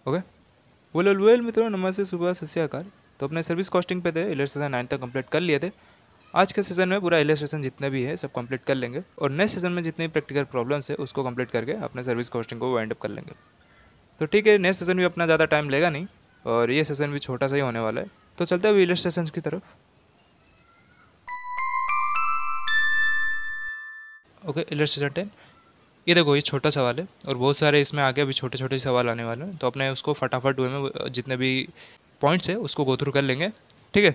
Okay, well मित्रों, नमस्ते, सुबह, सत श्री अकाल। तो अपने सर्विस कॉस्टिंग पे थे, इलस्ट्रेशन 9 तक कंप्लीट कर लिए थे। आज के सेशन में पूरा इलस्ट्रेशन जितने भी है सब कंप्लीट कर लेंगे और नेक्स्ट सेशन में जितने भी प्रैक्टिकल प्रॉब्लम्स है उसको कंप्लीट करके अपने सर्विस कॉस्टिंग को वाइंड अप कर लेंगे। तो ठीक है, नेक्स्ट सेशन भी अपना ज़्यादा टाइम लेगा नहीं और ये सेशन भी छोटा सा ही होने वाला है। तो चलते हैं इलस्ट्रेशन की तरफ। Okay, illustration 10। ये देखो, ये छोटा सवाल है और बहुत सारे इसमें आगे भी छोटे छोटे सवाल आने वाले हैं, तो अपने उसको फटाफट वे में जितने भी पॉइंट्स है उसको गो थ्रू कर लेंगे। ठीक है,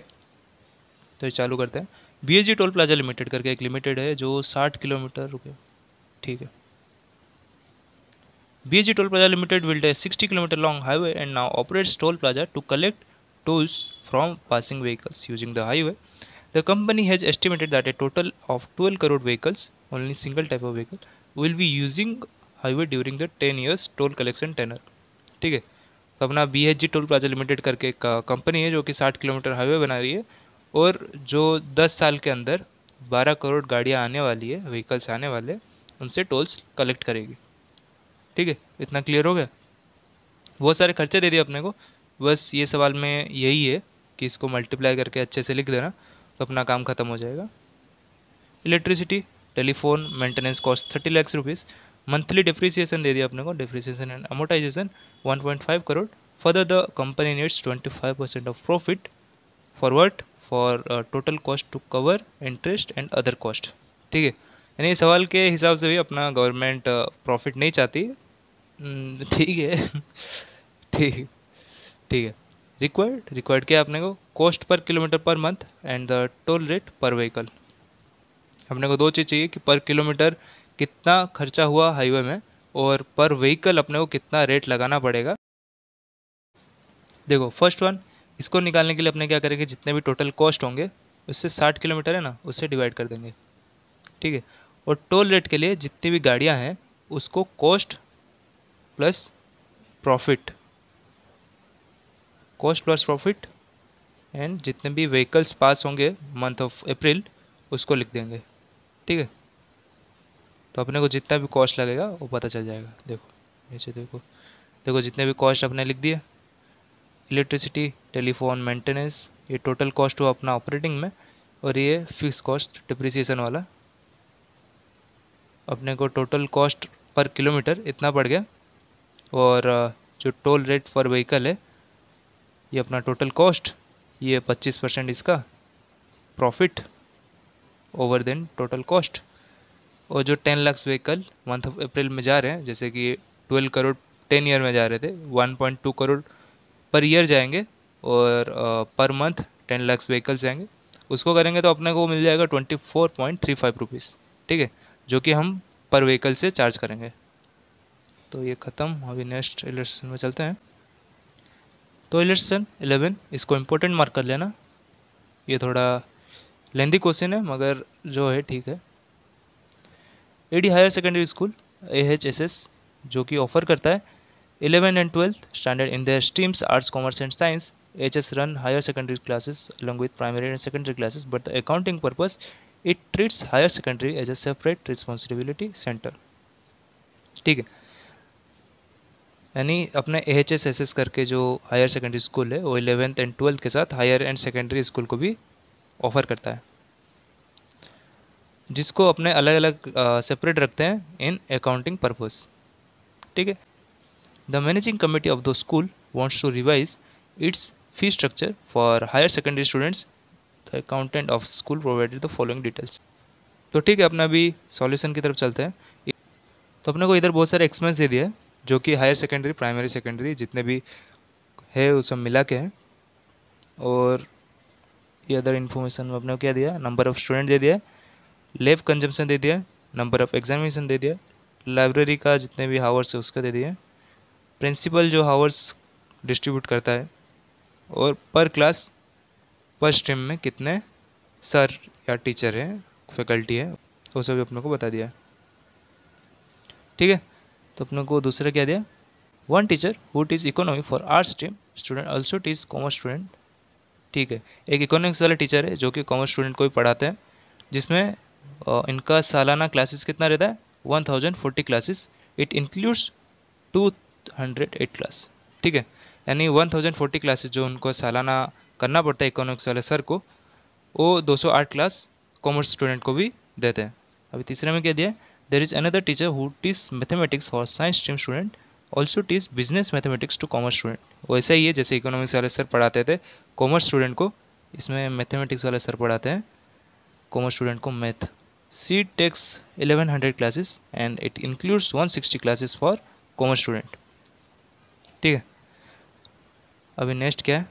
तो ये चालू करते हैं। BSG टोल प्लाजा लिमिटेड करके एक लिमिटेड है जो 60 किलोमीटर रुके। ठीक है, BSG toll plaza limited built a 60 kilometer long highway and now operates toll plaza to collect tolls from passing vehicles using the highway. The company has estimated that a total of 12 crore vehicles, only single type of vehicle, will be using highway during the 10 years toll collection tenure. ठीक है, तो अपना BSG toll plaza limited करके एक company है जो कि 60 kilometre highway बना रही है और जो 10 साल के अंदर 12 करोड़ गाड़ियाँ आने वाली है, व्हीकल्स आने वाले, उनसे टोल्स कलेक्ट करेगी। ठीक है, इतना क्लियर हो गया। बहुत सारे खर्चे दे दिए अपने को, बस ये सवाल में यही है कि इसको मल्टीप्लाई करके अच्छे से लिख देना तो अपना काम खत्म हो जाएगा। Electricity, telephone maintenance cost 30 lakh rupees. Monthly depreciation दे दिया अपने को, depreciation and amortisation 1.5 crore. Further the company needs 25% of profit forward for total cost to cover interest and other cost. ठीक है, यानी इस सवाल के हिसाब से भी अपना गवर्नमेंट प्रॉफिट नहीं चाहती। ठीक है। ठीक ठीक है। रिक्वायर्ड क्या है अपने को? Cost per kilometre per month and the toll rate पर व्हीकल। अपने को दो चीज़ चाहिए कि पर किलोमीटर कितना खर्चा हुआ हाईवे में और पर व्हीकल अपने को कितना रेट लगाना पड़ेगा। देखो फर्स्ट वन, इसको निकालने के लिए अपने क्या करेंगे, जितने भी टोटल कॉस्ट होंगे उससे 60 किलोमीटर है ना, उससे डिवाइड कर देंगे। ठीक है, और टोल रेट के लिए जितनी भी गाड़ियाँ हैं उसको cost plus profit, cost plus profit and जितने भी व्हीकल्स पास होंगे मंथ ऑफ अप्रैल उसको लिख देंगे। ठीक है, तो अपने को जितना भी कॉस्ट लगेगा वो पता चल जाएगा। देखो नीचे देखो, देखो जितने भी कॉस्ट अपने लिख दिए। इलेक्ट्रिसिटी, टेलीफोन, मेंटेनेंस, ये टोटल कॉस्ट हुआ अपना ऑपरेटिंग में, और ये फिक्स कॉस्ट डिप्रिसिएशन वाला। अपने को टोटल कॉस्ट पर किलोमीटर इतना पड़ गया और जो टोल रेट पर व्हीकल है ये अपना टोटल कॉस्ट, ये 25% इसका profit over than total cost. और जो 10 lakh vehicle month of April में जा रहे हैं, जैसे कि 12 करोड़ 10 ईयर में जा रहे थे, 1.2 करोड़ पर ईयर जाएंगे और पर मंथ 10 लाख व्हीकल्स जाएंगे, उसको करेंगे तो अपने को मिल जाएगा 24.35 रुपीज़। ठीक है, जो कि हम पर व्हीकल से चार्ज करेंगे। तो ये ख़त्म, अभी नेक्स्ट इलस्ट्रेशन में चलते हैं। तो इलस्ट्रेशन 11, इसको इम्पोर्टेंट मार्क कर लेना, ये थोड़ा लेंदी क्वेश्चन है मगर जो है ठीक है। AD higher secondary school AHSS जो कि ऑफर करता है 11 and 12th standard in their streams arts, commerce and science. HS run higher secondary classes along with primary and secondary classes, but the accounting purpose it treats higher secondary as a separate responsibility center। ठीक है, यानी अपने AHSS करके जो higher secondary school है वो 11th and 12th के साथ हायर एंड सेकेंडरी स्कूल को भी ऑफर करता है, जिसको अपने अलग अलग सेपरेट रखते हैं इन अकाउंटिंग पर्पस। ठीक है, the managing committee of the school wants to revise its fee structure for higher secondary students. The accountant of school provided the following details. तो ठीक है, अपना अभी सॉल्यूशन की तरफ चलते हैं। तो अपने को इधर बहुत सारे एक्सपेंस दे दिया है जो कि हायर सेकेंडरी, प्राइमरी, सेकेंडरी जितने भी है वो सब मिला के हैं, और ये अदर इन्फॉर्मेशन में अपने को क्या दिया, नंबर ऑफ स्टूडेंट दे दिया है, लैब कंजम्पशन दे दिया, नंबर ऑफ एग्जामिनेशन दे दिया, लाइब्रेरी का जितने भी हावर्स है उसका दे दिया, प्रिंसिपल जो हावर्स डिस्ट्रीब्यूट करता है, और पर क्लास पर स्ट्रीम में कितने सर या टीचर है, फैकल्टी है, वो सभी अपने को बता दिया। ठीक है, तो अपने को दूसरा क्या दिया, one teacher who teach economy for arts stream student also teach commerce student. ठीक है, एक इकोनॉमिक्स वाला टीचर है जो कि कॉमर्स स्टूडेंट को भी पढ़ाते हैं, जिसमें इनका सालाना क्लासेस कितना रहता है, 1040 क्लासेस। It includes 208 class. ठीक है। यानी 1040 क्लासेस जो उनको सालाना करना पड़ता है इकोनॉमिक्स वाले सर को, वो 208 क्लास कॉमर्स स्टूडेंट को भी देते हैं। अभी तीसरे में क्या दिया है, there is another teacher who teach mathematics for science stream student also teach business mathematics to commerce student. वैसा ही है जैसे इकोनॉमिक्स वाले सर पढ़ाते थे कॉमर्स स्टूडेंट को, इसमें मैथमेटिक्स वाले सर पढ़ाते हैं कॉमर्स स्टूडेंट को math. She takes 1100 classes and it includes 160 classes for commerce student. ठीक है। अभी नेक्स्ट क्या है,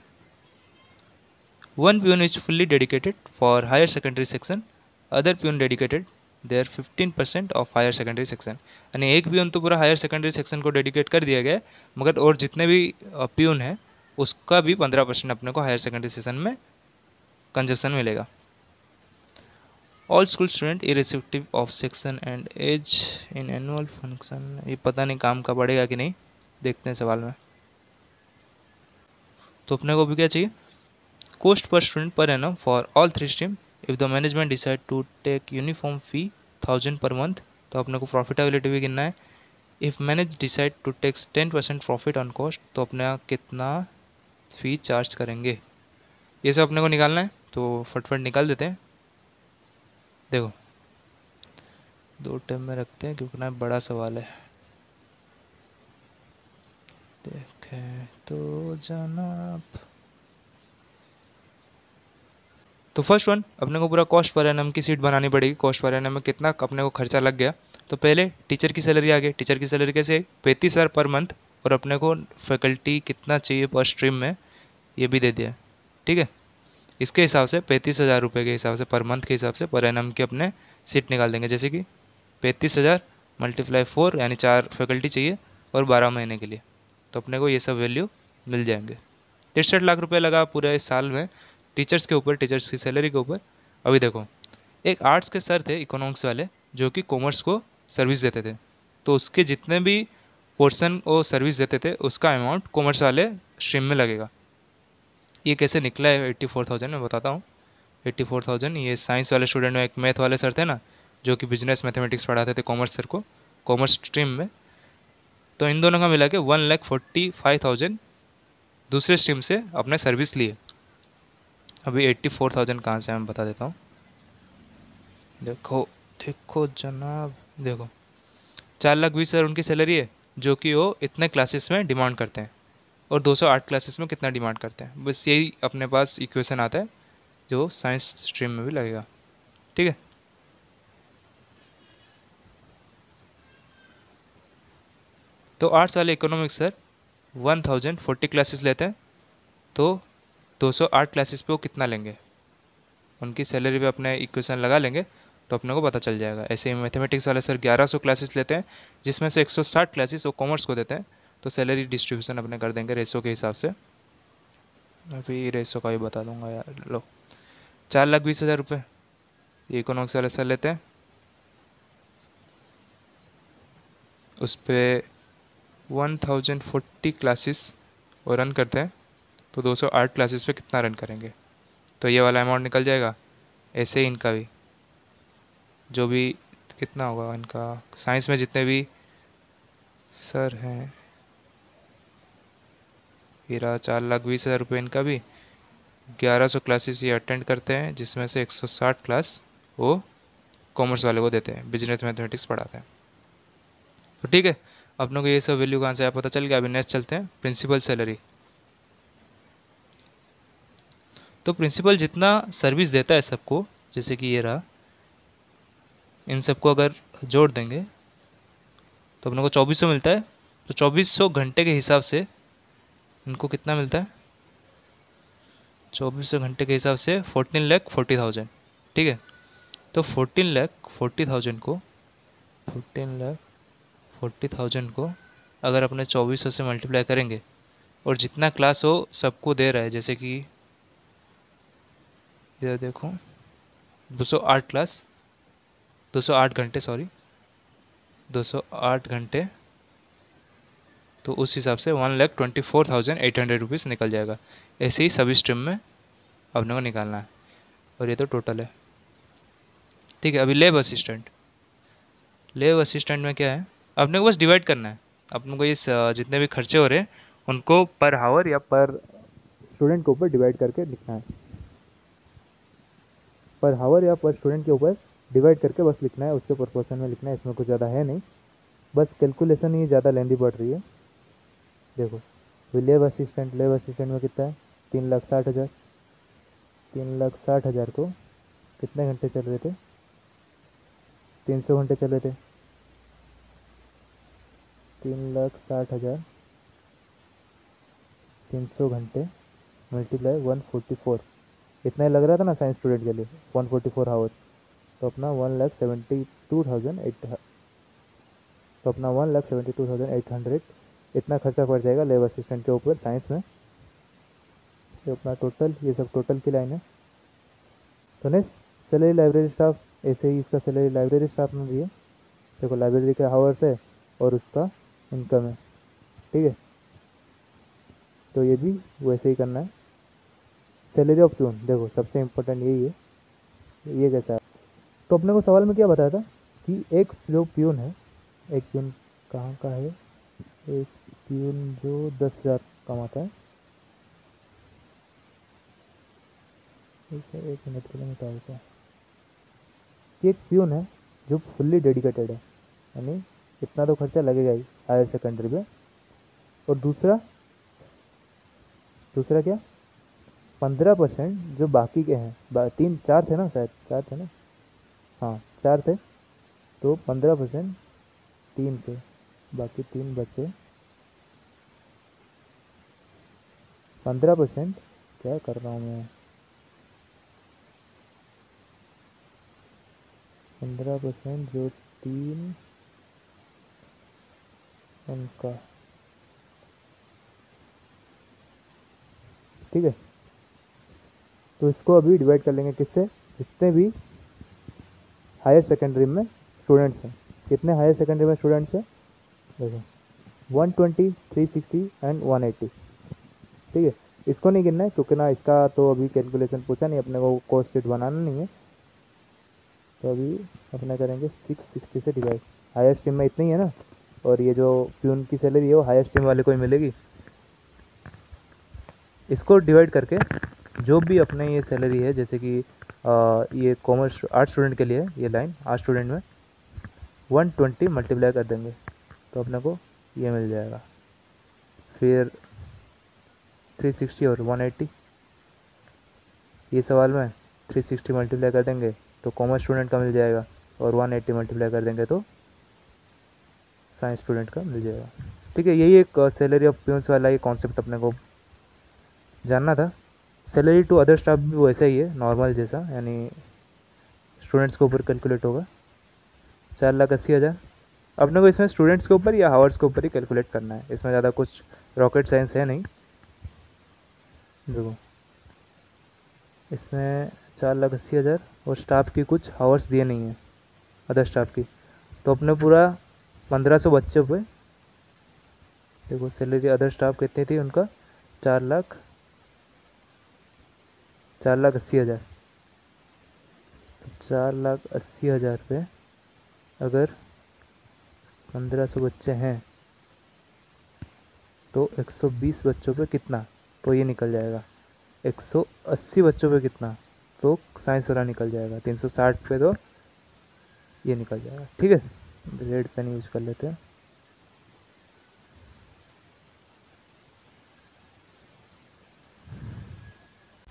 one peon is fully dedicated for higher secondary section, other peon dedicated there 15% of higher secondary section. यानी एक peon तो पूरा हायर सेकेंडरी सेक्शन को डेडिकेट कर दिया गया है, मगर और जितने भी प्यून है उसका भी 15% अपने को हायर सेकेंडरी सेक्शन में कंजप्शन मिलेगा। All school student irrespective of section and age in annual function. ये पता नहीं काम का पड़ेगा कि नहीं, देखते हैं सवाल में। तो अपने को भी क्या चाहिए, cost per student per annum for all three stream if the management decide to take uniform fee 1000 per month। तो अपने को प्रॉफिटेबिलिटी भी गिनना है। If manage decide to takes 10% profit on cost, तो अपने कितना फ़ी चार्ज करेंगे, ये सब अपने को निकालना है। तो फटफट निकाल देते हैं। देखो 2 टाइम में रखते हैं क्योंकि ना बड़ा सवाल है। देखें तो जनाब, तो फर्स्ट वन अपने को पूरा कॉस्ट पर एनम की सीट बनानी पड़ेगी। कॉस्ट पर एनम में कितना अपने को खर्चा लग गया, तो पहले टीचर की सैलरी आ गई। टीचर की सैलरी कैसे, 35,000 पर मंथ, और अपने को फैकल्टी कितना चाहिए पर स्ट्रीम में ये भी दे दिया। ठीक है, इसके हिसाब से 35,000 रुपये के हिसाब से पर मंथ के हिसाब से पर एनम की अपने सीट निकाल देंगे। जैसे कि 35,000 मल्टीप्लाई 4 यानी 4 फैकल्टी चाहिए और 12 महीने के लिए, तो अपने को ये सब वैल्यू मिल जाएंगे। 63 लाख रुपये लगा पूरे इस साल में टीचर्स के ऊपर, टीचर्स की सैलरी के ऊपर। अभी देखो, एक आर्ट्स के सर थे इकोनॉमिक्स वाले जो कि कॉमर्स को सर्विस देते थे, तो उसके जितने भी पोर्शन वो सर्विस देते थे उसका अमाउंट कॉमर्स वाले स्ट्रीम में लगेगा। ये कैसे निकला है 84,000 मैं बताता हूँ। 84,000 ये साइंस वाले स्टूडेंट में, एक मैथ वाले सर थे ना जो कि बिजनेस मैथमेटिक्स पढ़ाते थे कॉमर्स सर को कॉमर्स स्ट्रीम में, तो इन दोनों का मिला के 1,45,000 दूसरे स्ट्रीम से अपने सर्विस लिए। अभी 84,000 कहाँ से मैं बता देता हूँ। देखो देखो जनाब, देखो 4,20,000 उनकी सैलरी है जो कि वो इतने क्लासेस में डिमांड करते हैं, और 208 क्लासेस में कितना डिमांड करते हैं। बस यही अपने पास इक्वेशन आता है जो साइंस स्ट्रीम में भी लगेगा। ठीक है, तो आर्ट्स वाले इकोनॉमिक्स सर 1040 क्लासेस लेते हैं, तो 208 क्लासेस पे वो कितना लेंगे, उनकी सैलरी पे अपने इक्वेशन लगा लेंगे तो अपने को पता चल जाएगा। ऐसे ही मैथमेटिक्स वाले सर 1100 क्लासेस लेते हैं जिसमें से 160 क्लासेस वो कॉमर्स को देते हैं, तो सैलरी डिस्ट्रीब्यूशन अपने कर देंगे रेशो के हिसाब से। अभी रेशो का भी बता दूंगा यार। लो 4,20,000 रुपये ये इकोनॉमिक्स वाले सर लेते हैं, उस पर 1040 क्लासेस वो रन करते हैं, तो 208 क्लासेस पे कितना रन करेंगे, तो ये वाला अमाउंट निकल जाएगा। ऐसे ही इनका भी जो भी कितना होगा, इनका साइंस में जितने भी सर हैं, मेरा 4,20,000 रुपये इनका भी, 1100 क्लासेस ये अटेंड करते हैं जिसमें से 160 क्लास वो कॉमर्स वाले को देते हैं, बिजनेस मैथमेटिक्स पढ़ाते हैं। तो ठीक है, अपनों को ये सब वैल्यू कहाँ से आया पता चल गया। अभी नेक्स्ट चलते हैं प्रिंसिपल सैलरी। तो प्रिंसिपल जितना सर्विस देता है सबको, जैसे कि ये रहा, इन सबको अगर जोड़ देंगे तो अपने को 2400 मिलता है। तो 2400 घंटे के हिसाब से इनको कितना मिलता है, 2400 घंटे के हिसाब से 14,40,000। ठीक है, तो 14,40,000 को अगर अपने 2400 से मल्टीप्लाई करेंगे, और जितना क्लास हो सबको दे रहा है, जैसे कि इधर देखो 208 क्लास, 208 घंटे, सॉरी 208 घंटे, तो उस हिसाब से 1,24,800 रुपीज़ निकल जाएगा। ऐसे ही सभी स्ट्रीम में अपने को निकालना है, और ये तो टोटल है। ठीक है, अभी लैब असिस्टेंट। लैब असिस्टेंट में क्या है, अपने को बस डिवाइड करना है। अपने को ये जितने भी खर्चे हो रहे हैं उनको पर हावर या पर स्टूडेंट के ऊपर डिवाइड करके लिखना है, पर हावर या पर स्टूडेंट के ऊपर डिवाइड करके बस लिखना है, उसके प्रोपोर्शन में लिखना है। इसमें कुछ ज़्यादा है नहीं, बस कैलकुलेशन ही ज़्यादा लेंदी पड़ रही है। देखो लेब असिस्टेंट में कितना है, 3,60,000। 3,60,000 को कितने घंटे चल रहे थे, 300 घंटे चल रहे थे। 3,60,000 300 घंटे मल्टीप्लाई 144, इतना ही लग रहा था ना साइंस स्टूडेंट के लिए, 144 आवर्स। तो अपना 1,72,800, तो अपना 1,72,800 इतना खर्चा पड़ जाएगा लेबर असिस्टेंट के ऊपर साइंस में। तो अपना टोटल, ये सब टोटल की लाइन है। तो नेक्स्ट सैलरी लाइब्रेरी स्टाफ, ऐसे ही इसका सैलरी लाइब्रेरी स्टाफ में भी है। देखो लाइब्रेरी के हावर्स है और उसका इनकम है, ठीक है। तो ये भी वैसे ही करना है। सैलरी ऑफ प्यून, देखो सबसे इम्पोर्टेंट यही है, ये कैसा है। तो अपने को सवाल में क्या बताया था कि एक जो प्यून है, एक प्यून कहाँ का है, एक प्यून जो 10,000 कमाता है, एक मिनट के लिए निकालता है। एक प्यून है जो फुल्ली डेडिकेटेड है, यानी इतना तो खर्चा लगेगा ही हायर सेकेंडरी पे। और दूसरा क्या, 15% जो बाकी के हैं, 4 थे ना, शायद 4 थे ना, हाँ 4 थे, तो 15% 3 थे, बाकी 3 बचे। 15%, क्या कर रहा हूँ मैं, 15% जो 3 उनका, ठीक है। तो इसको अभी डिवाइड कर लेंगे किससे, जितने भी हायर सेकेंडरी में स्टूडेंट्स हैं। कितने हायर सेकेंडरी में स्टूडेंट्स हैं, देखो 120, 360 एंड 180, ठीक है। इसको नहीं गिनना है क्योंकि ना इसका तो अभी कैलकुलेशन पूछा नहीं, अपने को कॉस्ट शीट बनाना नहीं है। तो अभी अपने करेंगे 660 से डिवाइड, हायर स्ट्रीम में इतनी है ना, और ये जो प्यून की सैलरी है वो हायर स्ट्रीम वाले को ही मिलेगी। इसको डिवाइड करके जो भी अपने ये सैलरी है, जैसे कि ये कॉमर्स आर्ट स्टूडेंट के लिए ये लाइन, आर्ट स्टूडेंट में 120 मल्टीप्लाई कर देंगे तो अपने को ये मिल जाएगा। फिर 360 और 180, ये सवाल में 360 मल्टीप्लाई कर देंगे तो कॉमर्स स्टूडेंट का मिल जाएगा, और 180 मल्टीप्लाई कर देंगे तो साइंस स्टूडेंट का मिल जाएगा, ठीक है। यही एक सैलरी ऑफ प्यून्स वाला ये कॉन्सेप्ट अपने को जानना था। सैलरी टू अदर स्टाफ भी वैसा ही है, नॉर्मल जैसा, यानी स्टूडेंट्स के ऊपर कैलकुलेट होगा। 4,80,000 अपने को इसमें स्टूडेंट्स के ऊपर या हावर्स के ऊपर ही कैलकुलेट करना है, इसमें ज़्यादा कुछ रॉकेट साइंस है नहीं। देखो इसमें 4,80,000 और स्टाफ की कुछ हावर्स दिए नहीं है अदर स्टाफ की, तो अपने पूरा 1,500 बच्चे पे। देखो सैलरी अदर स्टाफ कितनी थी उनका, 4,80,000। तो 4,80,000 पे अगर 1,500 बच्चे हैं तो 120 बच्चों पे कितना, तो ये निकल जाएगा। 180 बच्चों पे कितना, तो साइंस वाला निकल जाएगा। 360 पे तो ये निकल जाएगा, ठीक है। रेड पेन यूज कर लेते हैं।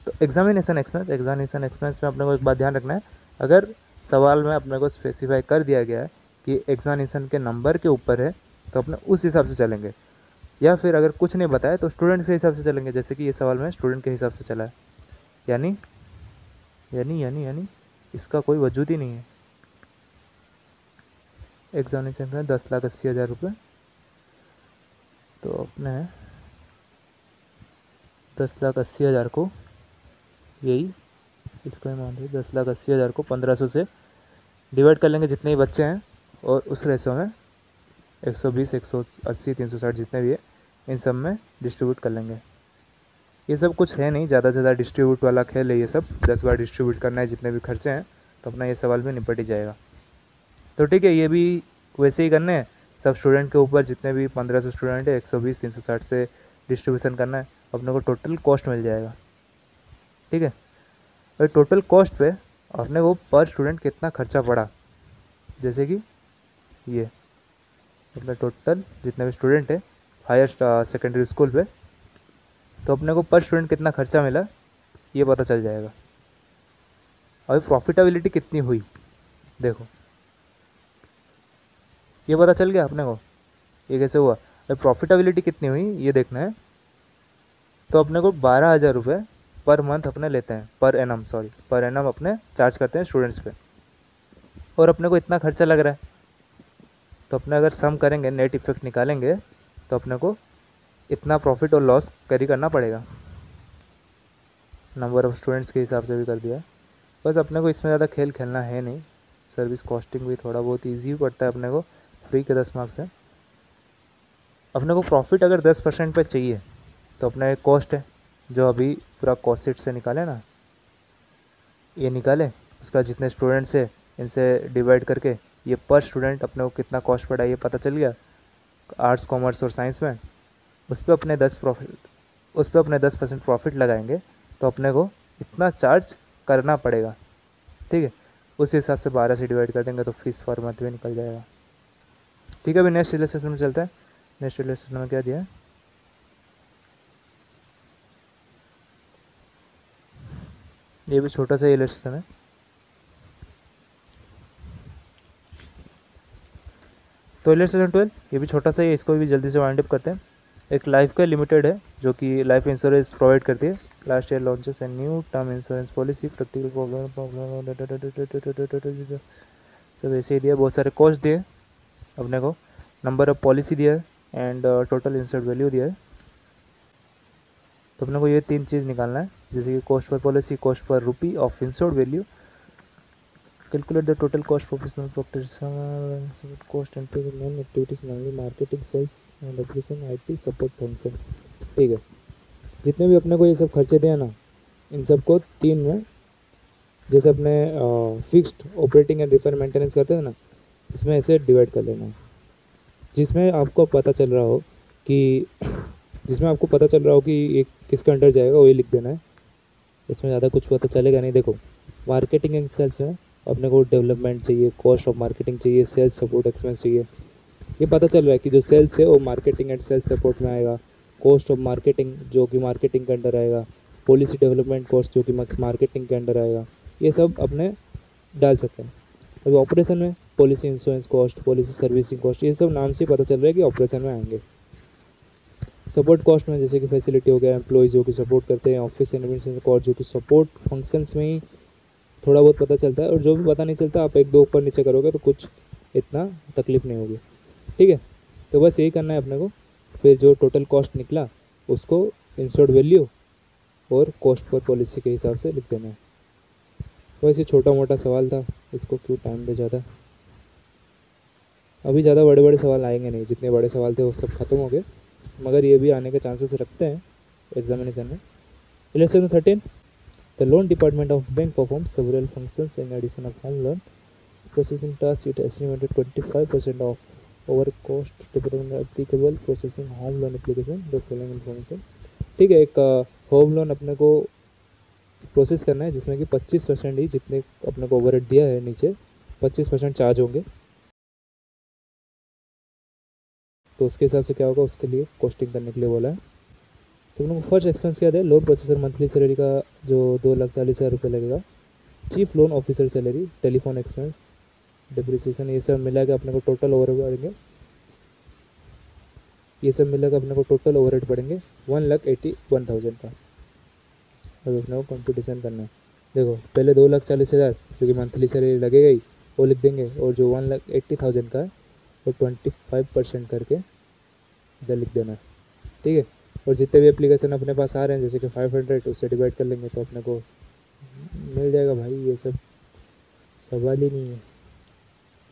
तो एग्जामिनेशन एक्सपेंस में अपने को एक बात ध्यान रखना है, अगर सवाल में अपने को स्पेसिफाई कर दिया गया है कि एग्जामिनेशन के नंबर के ऊपर है तो अपने उस हिसाब से चलेंगे, या फिर अगर कुछ नहीं बताया तो स्टूडेंट के हिसाब से चलेंगे, जैसे कि ये सवाल में स्टूडेंट के हिसाब से चला है, यानी यानी यानी यानी इसका कोई वजूद ही नहीं है। एग्जामिनेशन में 10,80,000 रुपये, तो अपने 10,80,000 को यही इसको ही मान लीजिए, 10,80,000 को 1,500 से डिवाइड कर लेंगे जितने ही बच्चे हैं, और उस रेशो में 120, 180, 360 जितने भी है इन सब में डिस्ट्रीब्यूट कर लेंगे। ये सब कुछ है नहीं, ज़्यादा से ज़्यादा डिस्ट्रीब्यूट वाला खेल है ये सब, 10 बार डिस्ट्रीब्यूट करना है जितने भी खर्चे हैं, तो अपना ये सवाल भी निपट ही जाएगा। तो ठीक है, ये भी वैसे ही करने हैं सब स्टूडेंट के ऊपर, जितने भी 1,500 स्टूडेंट है 120, 360 से डिस्ट्रीब्यूशन करना है, अपने को टोटल कॉस्ट मिल जाएगा। ठीक है, और टोटल कॉस्ट पे अपने को पर स्टूडेंट कितना खर्चा पड़ा, जैसे कि ये अपना टोटल जितने भी स्टूडेंट है हायर सेकेंडरी स्कूल पे, तो अपने को पर स्टूडेंट कितना खर्चा मिला ये पता चल जाएगा। अभी प्रॉफिटेबिलिटी कितनी हुई देखो, ये पता चल गया अपने को, ये कैसे हुआ। अभी प्रॉफिटेबिलिटी कितनी हुई ये देखना है, तो अपने को 12,000 रुपये पर मंथ अपने लेते हैं, पर एनम अपने चार्ज करते हैं स्टूडेंट्स पे, और अपने को इतना खर्चा लग रहा है, तो अपने अगर सम करेंगे, नेट इफेक्ट निकालेंगे, तो अपने को इतना प्रॉफिट और लॉस कैरी करना पड़ेगा। नंबर ऑफ़ स्टूडेंट्स के हिसाब से भी कर दिया। बस अपने को इसमें ज़्यादा खेल खेलना है नहीं, सर्विस कॉस्टिंग भी थोड़ा बहुत ईजी पड़ता है अपने को, फ्री के 10 मार्क्स है। अपने को प्रॉफिट अगर 10% पे चाहिए, तो अपना एक कॉस्ट है जो अभी पूरा कॉस्ट शीट से निकाले ना, ये निकाले, उसका जितने स्टूडेंट्स है इनसे डिवाइड करके ये पर स्टूडेंट अपने को कितना कॉस्ट पड़ा ये पता चल गया आर्ट्स, कॉमर्स और साइंस में। उस पर अपने 10% प्रॉफिट लगाएंगे, तो अपने को इतना चार्ज करना पड़ेगा। ठीक है, उस हिसाब से 12 से डिवाइड कर देंगे तो फीस पर मंथ भी निकल जाएगा। ठीक है, अभी नेक्स्ट इलस्ट्रेशन में चलते हैं। नेक्स्ट इलस्ट्रेशन में क्या दिया है, ये भी छोटा सा इलस्ट्रेशन है। तो इलस्ट्रेशन 12 ये भी छोटा सा है, इसको भी जल्दी से वाइंड अप करते हैं। एक लाइफ का लिमिटेड है जो कि लाइफ इंश्योरेंस प्रोवाइड करती है। Last year launches and new term insurance policy, practical problem सब ऐसे ही दिया। बहुत सारे कॉस्ट दिए अपने को, नंबर ऑफ पॉलिसी दिया है एंड टोटल इंश्योर्ड वैल्यू दिया है। तो अपने को ये 3 चीज़ निकालना है, जैसे कि cost per policy, cost per rupee of insured value, calculate the total cost professional practice cost and pay non activities mainly marketing, sales and operation, IT support function। ठीक है, जितने भी अपने को ये सब खर्चे दिए ना, इन सब को 3 में, जैसे अपने fixed operating and repair maintenance करते हैं ना, इसमें ऐसे डिवाइड कर लेना है। जिसमें आपको पता चल रहा हो कि ये किसके अंडर जाएगा वही लिख देना है, इसमें ज़्यादा कुछ पता चलेगा नहीं। देखो, मार्केटिंग एंड सेल्स में अपने को डेवलपमेंट चाहिए, कॉस्ट ऑफ मार्केटिंग चाहिए, सेल्स सपोर्ट एक्सपेंस चाहिए। ये पता चल रहा है कि जो सेल्स है वो मार्केटिंग एंड सेल्स सपोर्ट में आएगा, कॉस्ट ऑफ मार्केटिंग जो कि मार्केटिंग के अंडर आएगा, पॉलिसी डेवलपमेंट कॉस्ट जो कि मार्केटिंग के अंडर आएगा, ये सब अपने डाल सकते हैं। अभी ऑपरेशन में policy insurance cost, policy servicing cost, ये सब नाम से पता चल रहा है कि ऑपरेशन में आएंगे। सपोर्ट कॉस्ट में जैसे कि फैसिलिटी हो गया, एम्प्लॉयज़ जो कि सपोर्ट करते हैं, ऑफिस एडमिनिस्ट्रेशन कॉस्ट जो कि सपोर्ट फंक्शंस में ही थोड़ा बहुत पता चलता है, और जो भी पता नहीं चलता आप 1-2 ऊपर नीचे करोगे तो कुछ इतना तकलीफ नहीं होगी। ठीक है, तो बस यही करना है अपने को। फिर जो टोटल कॉस्ट निकला उसको इंश्योर्ड वैल्यू और कॉस्ट पर पॉलिसी के हिसाब से लिख देना है। बस ये छोटा मोटा सवाल था, इसको क्यों टाइम दे ज़्यादा। अभी ज़्यादा बड़े बड़े सवाल आएंगे नहीं, जितने बड़े सवाल थे वो सब खत्म हो गए, मगर ये भी आने के चांसेस रखते हैं एग्जामिनेशन में। Election 13, the loan department of bank performs several functions in addition of home loan processing tasks. It estimated 25% of over cost department applicable processing home loan application the following information। ठीक है, एक home loan अपने को process करना है जिसमें कि 25% ही जितने अपने को ओवरहेड दिया है नीचे 25% चार्ज होंगे, तो उसके हिसाब से क्या होगा उसके लिए कॉस्टिंग करने के लिए बोला है। तो उनको फर्स्ट एक्सपेंस क्या है, लोन प्रोसेसर मंथली सैलरी का जो 2,40,000 रुपये लगेगा, chief loan officer salary, telephone expense, depreciation, ये सब मिला के अपने को टोटल ओवरहेड पड़ेंगे, ये सब मिला के अपने को टोटल ओवरहेड पड़ेंगे 1,81,000 का। अब अपने को कंपटीशन करना है। देखो, पहले 2,40,000 जो कि मंथली सैलरी लगेगा ही वो लिख देंगे, और जो 1,80,000 का है वो 25% करके इधर लिख देना है। ठीक है, और जितने भी एप्लीकेशन अपने पास आ रहे हैं जैसे कि 500 उससे डिवाइड कर लेंगे तो अपने को मिल जाएगा। भाई ये सब सवाल ही नहीं है,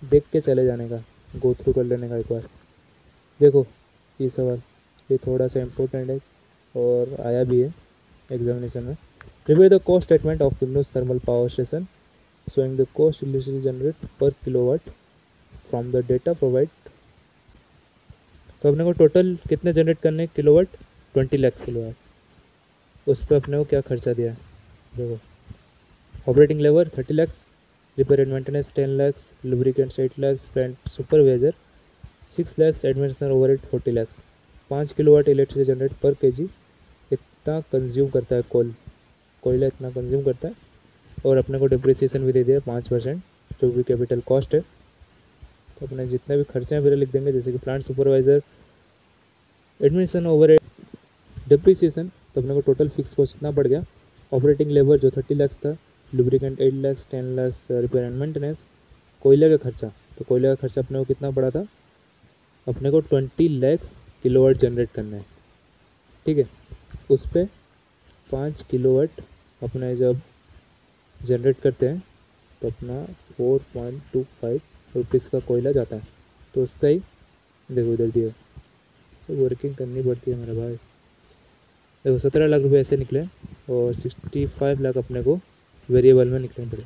देख के चले जाने का, गो थ्रू कर लेने का एक बार। देखो ये सवाल ये थोड़ा सा इम्पोर्टेंट है और आया भी है एग्जामिनेशन में। Prepare the cost statement of Windows Thermal Power Station showing the cost electricity generate per kilowatt from the data provide. तो अपने को टोटल कितने जनरेट करने किलोवाट, 20 लाख किलो वाट। उस पर अपने को क्या खर्चा दिया है देखो, operating labour 30 lakhs, repair and maintenance 10 lakhs, lubricants 8 lakhs, front supervisor 6 lakhs, administration overhead 40 lakhs. 5 kilowatt electricity generate पर केजी इतना कंज्यूम करता है कोयला इतना कंज्यूम करता है। और अपने को डिप्रिसिएशन भी दे दिया 5%, जो भी कैपिटल कॉस्ट है। तो अपने जितने भी खर्चे हैं फिर लिख देंगे, जैसे कि plant supervisor, administration overhead, depreciation. तो अपने को टोटल फिक्स कॉस्ट इतना पड़ गया। ऑपरेटिंग लेबर जो 30 लैक्स था, lubricant 8 lakhs, 10 lakhs repair and maintenance, कोयले का खर्चा। तो कोयले का खर्चा अपने को कितना पड़ा था, अपने को 20 लैक्स किलोवाट जनरेट करना है, ठीक है। उस पर 5 किलोवाट अपने जब जनरेट करते हैं तो अपना 4.25 रुपीज़ का कोयला जाता है। तो उसका ही देखो इधर दिया, सब वर्किंग करनी पड़ती है मेरे भाई। देखो 17 लाख रुपए ऐसे निकले और 65 लाख अपने को वेरिएबल में निकलने पड़े।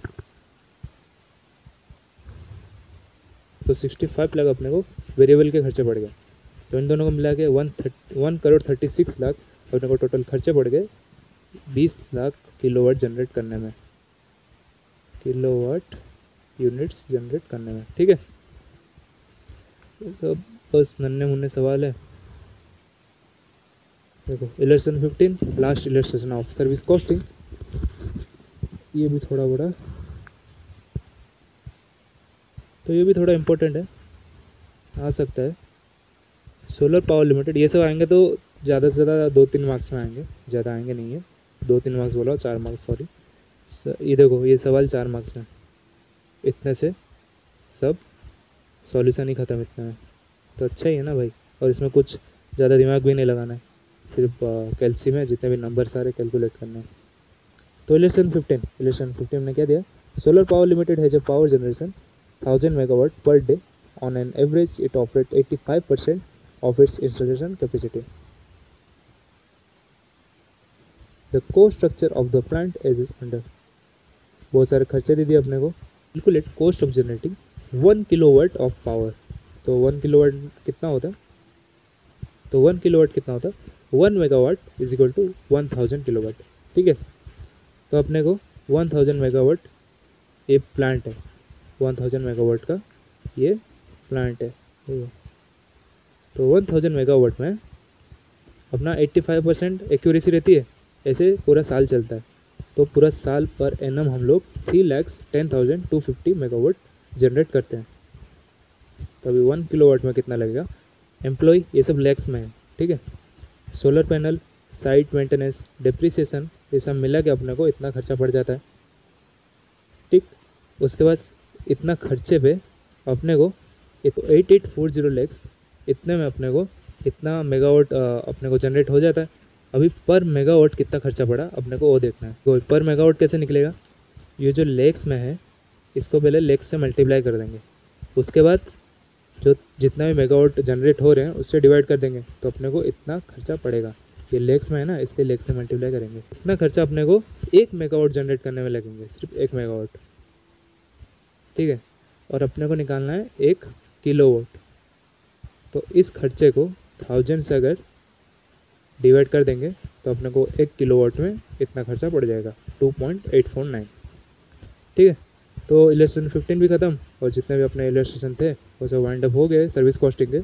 तो 65 लाख अपने को वेरिएबल के खर्चे पड़ गए। तो इन दोनों को मिला के 1 करोड़ 36 लाख अपने को टोटल खर्चे पड़ गए 20 लाख किलोवाट जनरेट करने में, किलोवाट यूनिट्स जनरेट करने में, ठीक है। तो बस नन्हे मुन्ने सवाल है। देखो illustration 15, last illustration of service costing. ये भी थोड़ा बड़ा, तो ये भी थोड़ा इम्पोर्टेंट है, आ सकता है। सोलर पावर लिमिटेड, ये सब आएंगे तो ज़्यादा से ज़्यादा 2-3 मार्क्स में आएंगे, ज़्यादा आएंगे नहीं है। 2-3 मार्क्स बोला, 4 मार्क्स सॉरी। ये देखो ये सवाल 4 मार्क्स में, इतने से सब सॉल्यूशन ही ख़त्म इतना है। तो अच्छा ही है ना भाई। और इसमें कुछ ज़्यादा दिमाग भी नहीं लगाना है, सिर्फ कैल्सी में जितने भी नंबर सारे कैलकुलेट करने हैं। तो इलेक्शन 15 ने क्या दिया, सोलर पावर लिमिटेड है जो power generation 1000 megawatt per day on an average it operate 85% of its installation capacity. The cost structure of the plant as is under. बहुत सारे खर्चे दे दिए अपने को। Calculate cost of generating 1 kilowatt of power. तो 1 किलोवाट कितना होता है, तो 1 किलोवाट कितना होता है, 1 megawatt is equal to 1000 kilowatt, ठीक है। तो अपने को 1000 मेगावाट ये प्लांट है, 1000 मेगावाट का ये प्लांट है। तो 1000 मेगावाट में अपना 85% एक्यूरेसी रहती है, ऐसे पूरा साल चलता है। तो पूरा साल पर एनम हम लोग 3,10,250 मेगावाट जनरेट करते हैं। तो अभी 1 किलोवाट में कितना लगेगा, एम्प्लॉय ये सब लैक्स में है, ठीक है। Solar panel, site maintenance, depreciation, ये सब मिला के अपने को इतना खर्चा पड़ जाता है, ठीक। उसके बाद इतना खर्चे पे अपने को 8840 लैक्स, इतने में अपने को इतना मेगावाट अपने को जनरेट हो जाता है। अभी पर मेगावाट कितना खर्चा पड़ा अपने को वो देखना है। तो पर मेगावाट कैसे निकलेगा, ये जो लैक्स में है इसको पहले लैक्स से मल्टीप्लाई कर देंगे, उसके बाद जो जितना भी मेगावाट जनरेट हो रहे हैं उससे डिवाइड कर देंगे, तो अपने को इतना खर्चा पड़ेगा। ये लैक्स में है ना, इसलिए लैक्स से मल्टीप्लाई करेंगे। इतना खर्चा अपने को 1 मेगावाट जनरेट करने में लगेंगे, सिर्फ 1 मेगावाट, ठीक है। और अपने को निकालना है 1 किलोवाट। तो इस खर्चे को 1000 से अगर डिवाइड कर देंगे तो अपने को 1 किलोवाट में इतना खर्चा पड़ जाएगा 2.849, ठीक है। तो इलस्ट्रेशन 15 भी ख़त्म और जितने भी अपने इलस्ट्रेशन थे वो सब वाइंड अप हो गए सर्विस कॉस्टिंग के।